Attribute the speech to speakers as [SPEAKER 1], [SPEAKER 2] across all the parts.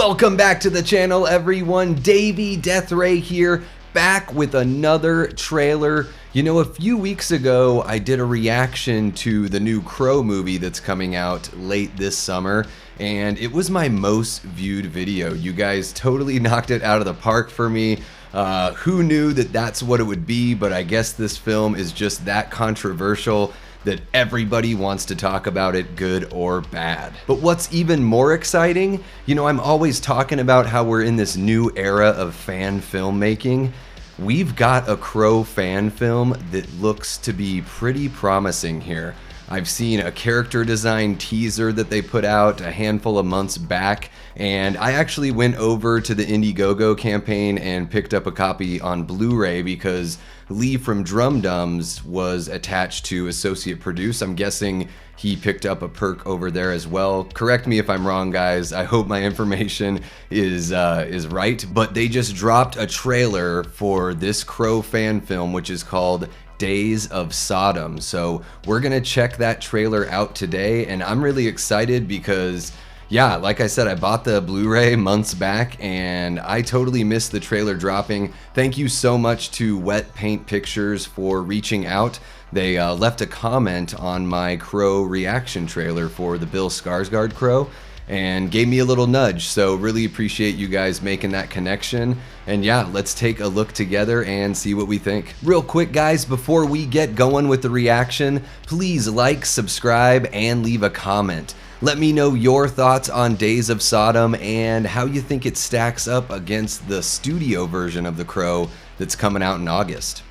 [SPEAKER 1] Welcome back to the channel, everyone. Davey Deathray here, back with another trailer. You know, a few weeks ago, I did a reaction to the new Crow movie that's coming out late this summer, and it was my most viewed video. You guys totally knocked it out of the park for me. Who knew that that's what it would be, but I guess this film is just that controversial that everybody wants to talk about it, good or bad. But what's even more exciting, you know, I'm always talking about how we're in this new era of fan filmmaking. We've got a Crow fan film that looks to be pretty promising here. I've seen a character design teaser that they put out a handful of months back, and I actually went over to the Indiegogo campaign and picked up a copy on Blu-ray because Lee from Drum Dums was attached to associate produce. I'm guessing he picked up a perk over there as well. Correct me if I'm wrong, guys. I hope my information is right, but they just dropped a trailer for this Crow fan film, which is called Days of Sodom. So we're gonna check that trailer out today, and I'm really excited because, yeah, like I said, I bought the Blu-ray months back and I totally missed the trailer dropping. Thank you so much to Wet Paint Pictures for reaching out. They left a comment on my Crow reaction trailer for the Bill Skarsgård Crow and gave me a little nudge, so really appreciate you guys making that connection. And yeah, let's take a look together and see what we think. Real quick, guys, before we get going with the reaction, please like, subscribe, and leave a comment. Let me know your thoughts on Days of Sodom and how you think it stacks up against the studio version of The Crow that's coming out in August.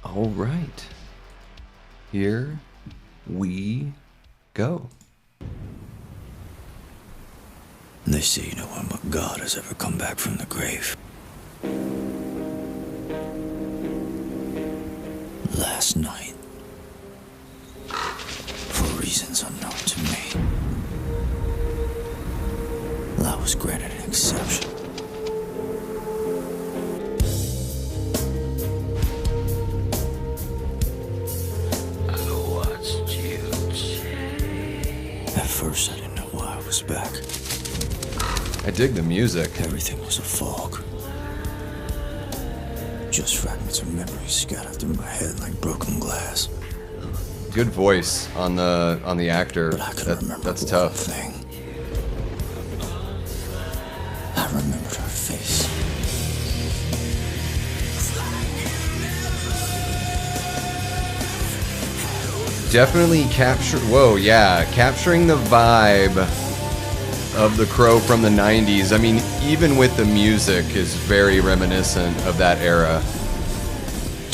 [SPEAKER 1] All right, here we go.
[SPEAKER 2] They say no one but God has ever come back from the grave. Last night, for reasons unknown to me, I was granted an exception. I watched you change. At first, I didn't know why I was back.
[SPEAKER 1] I dig the music.
[SPEAKER 2] Everything was a fog. Just fragments of memories scattered through my head like broken glass.
[SPEAKER 1] Good voice on the actor.
[SPEAKER 2] But I can remember
[SPEAKER 1] that's
[SPEAKER 2] one
[SPEAKER 1] tough.
[SPEAKER 2] thing. I remembered her face.
[SPEAKER 1] Definitely capturing the vibe of the Crow from the 90s. I mean, even with the music is very reminiscent of that era.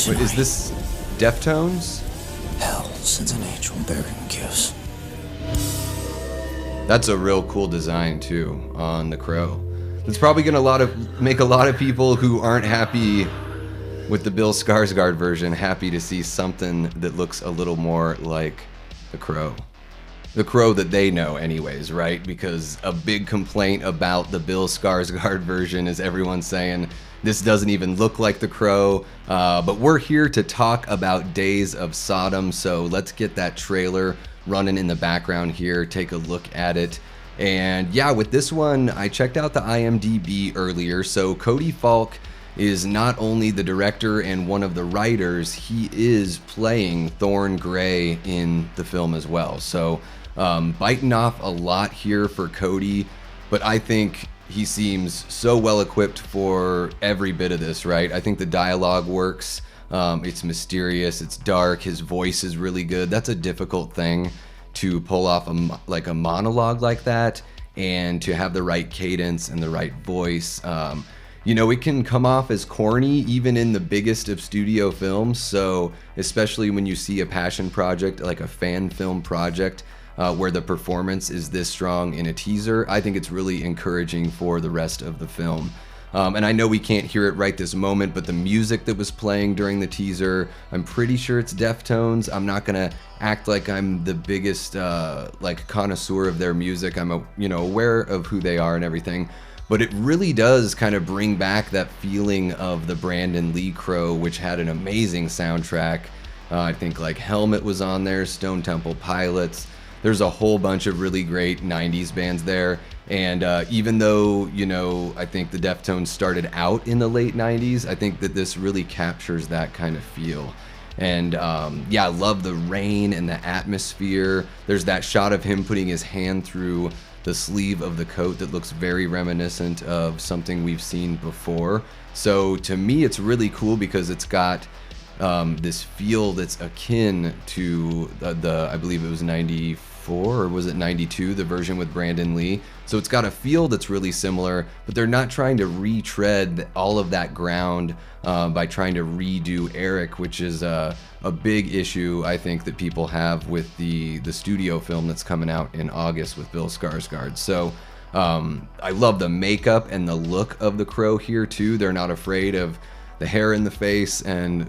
[SPEAKER 1] Wait, is this Deftones?
[SPEAKER 2] Hell sends an angel bearing gifts.
[SPEAKER 1] That's a real cool design too on the Crow. It's probably gonna make a lot of people who aren't happy with the Bill Skarsgård version happy to see something that looks a little more like the Crow. The Crow that they know anyways, right? Because a big complaint about the Bill Skarsgård version is everyone saying this doesn't even look like the Crow. But we're here to talk about Days of Sodom, so let's get that trailer running in the background here, take a look at it. And yeah, with this one, I checked out the IMDb earlier, so Cody Falk is not only the director and one of the writers, he is playing Thorn Grey in the film as well. So biting off a lot here for Cody, but I think he seems so well equipped for every bit of this, right? I think the dialogue works. It's mysterious, it's dark, his voice is really good. That's a difficult thing to pull off a monologue like that, and to have the right cadence and the right voice. You know, it can come off as corny even in the biggest of studio films, so especially when you see a passion project, like a fan film project, where the performance is this strong in a teaser, I think it's really encouraging for the rest of the film. And I know we can't hear it right this moment, but the music that was playing during the teaser, I'm pretty sure it's Deftones. I'm not gonna act like I'm the biggest like connoisseur of their music. I'm aware of who they are and everything, but it really does kind of bring back that feeling of the Brandon Lee Crow, which had an amazing soundtrack. I think like Helmet was on there, Stone Temple Pilots. there's a whole bunch of really great 90s bands there. And even though, you know, I think the Deftones started out in the late 90s, I think that this really captures that kind of feel. And yeah, I love the rain and the atmosphere. There's that shot of him putting his hand through the sleeve of the coat that looks very reminiscent of something we've seen before. So to me, it's really cool because it's got this feel that's akin to I believe it was 94 or was it 92, the version with Brandon Lee. So it's got a feel that's really similar, but they're not trying to retread all of that ground by trying to redo Eric, which is a big issue I think that people have with the studio film that's coming out in August with Bill Skarsgård. So I love the makeup and the look of the Crow here too. They're not afraid of the hair in the face and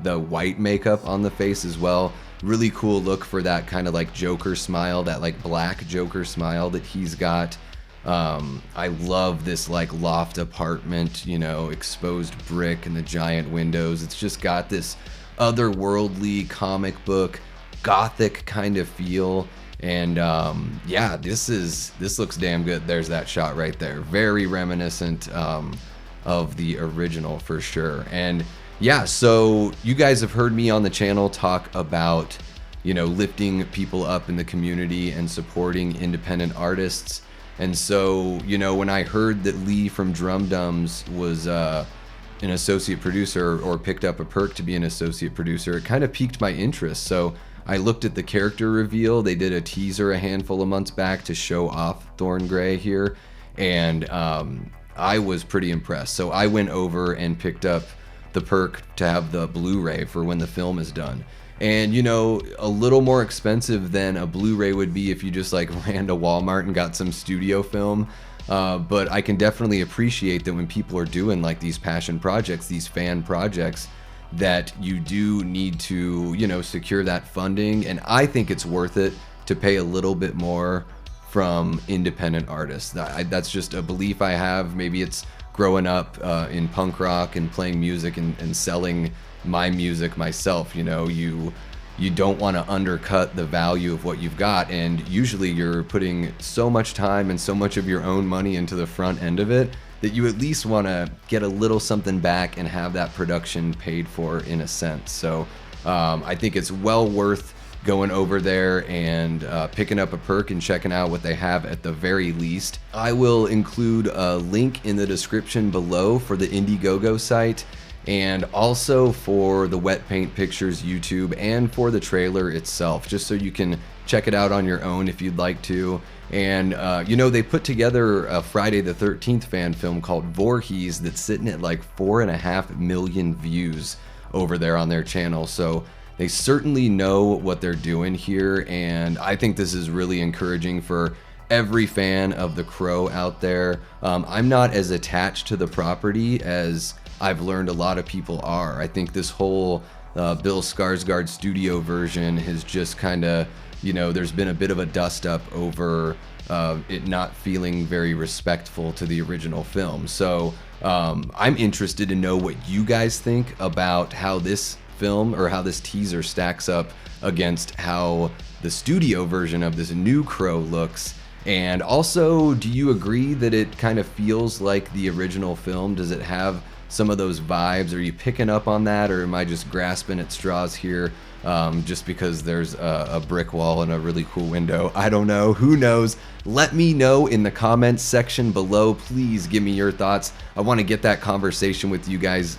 [SPEAKER 1] the white makeup on the face as well. Really cool look for that kind of like Joker smile, that like black Joker smile that he's got. I love this like loft apartment, you know, exposed brick and the giant windows. It's just got this otherworldly comic book gothic kind of feel. And yeah, this looks damn good. There's that shot right there. Very reminiscent of the original for sure. And yeah, so you guys have heard me on the channel talk about, you know, lifting people up in the community and supporting independent artists. And so, you know, when I heard that Lee from Drum Dums was an associate producer or picked up a perk to be an associate producer, it kind of piqued my interest. So I looked at the character reveal. They did a teaser a handful of months back to show off Thorn Grey here. And I was pretty impressed. So I went over and picked up the perk to have the Blu-ray for when the film is done. And, you know, a little more expensive than a Blu-ray would be if you just like ran to Walmart and got some studio film. But I can definitely appreciate that when people are doing like these passion projects, these fan projects, that you do need to, you know, secure that funding. And I think it's worth it to pay a little bit more from independent artists. That's just a belief I have. Maybe it's growing up in punk rock and playing music and selling my music myself. You know, you don't want to undercut the value of what you've got, and usually you're putting so much time and so much of your own money into the front end of it that you at least want to get a little something back and have that production paid for in a sense. So I think it's well worth going over there and picking up a perk and checking out what they have at the very least. I will include a link in the description below for the Indiegogo site, and also for the Wet Paint Pictures YouTube and for the trailer itself, just so you can check it out on your own if you'd like to. And you know, they put together a Friday the 13th fan film called Voorhees that's sitting at like 4.5 million views over there on their channel. So they certainly know what they're doing here, and I think this is really encouraging for every fan of The Crow out there. I'm not as attached to the property as I've learned a lot of people are. I think this whole Bill Skarsgård studio version has just kind of, you know, there's been a bit of a dust up over it not feeling very respectful to the original film. So I'm interested to know what you guys think about how this film or how this teaser stacks up against how the studio version of this new Crow looks. And also, do you agree that it kind of feels like the original film? Does it have some of those vibes? Are you picking up on that, or am I just grasping at straws here just because there's a brick wall and a really cool window? I don't know. Who knows? Let me know in the comments section below. Please give me your thoughts. I want to get that conversation with you guys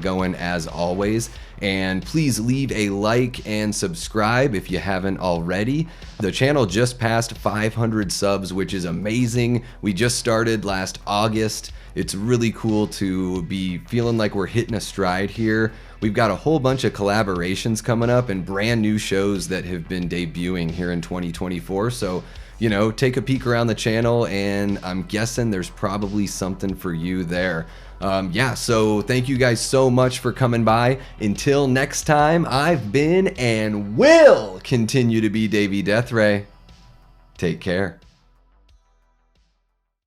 [SPEAKER 1] going as always. And please leave a like and subscribe if you haven't already. The channel just passed 500 subs, which is amazing. We just started last August. It's really cool to be feeling like we're hitting a stride here. We've got a whole bunch of collaborations coming up and brand new shows that have been debuting here in 2024. So, you know, take a peek around the channel, and I'm guessing there's probably something for you there. Yeah, so thank you guys so much for coming by. Until next time, I've been and will continue to be Davey Deathray. Take care.